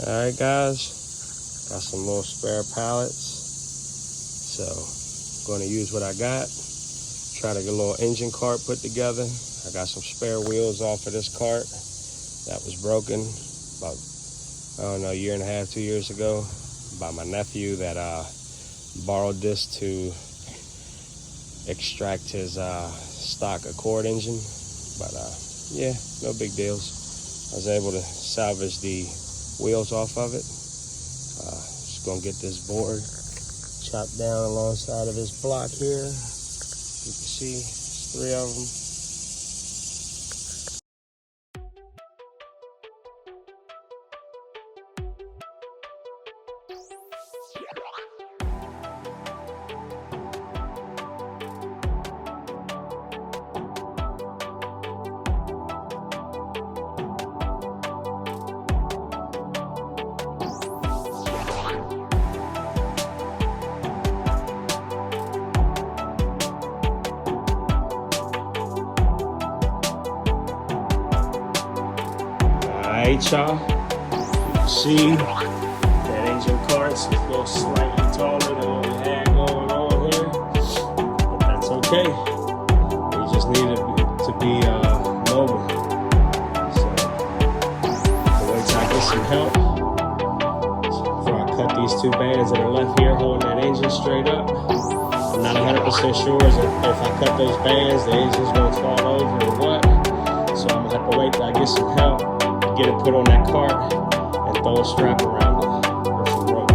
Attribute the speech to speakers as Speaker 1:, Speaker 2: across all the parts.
Speaker 1: Alright guys, got some little spare pallets. So I'm gonna use what I got. Try to get a little engine cart put together. I got some spare wheels off of this cart that was broken about, I don't know, a year and a half, 2 years ago by my nephew that borrowed this to extract his stock Accord engine. But yeah, no big deals. I was able to salvage the wheels off of it. Just gonna get this board chopped down alongside of this block here. You can see there's 3 of them. Alright, y'all. You can see that engine cart's a little slightly taller than what we had going on here, but that's okay. We just need it to be mobile. So I'll wait till I get some help before I cut these 2 bands that are left here holding that engine straight up. I'm not 100% sure if I cut those bands, the engine's gonna fall over or what. So I'm gonna have to wait till I get some help, get it put on that cart, and throw a strap around it or some rope.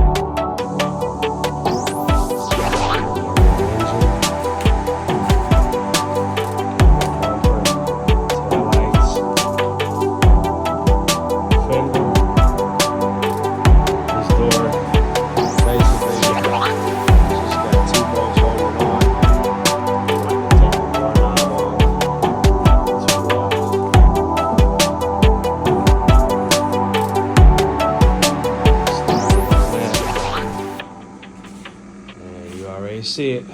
Speaker 1: Taillights, fender, this door, basically just got 2 bolts holding on. Take the door knob off. You already see it.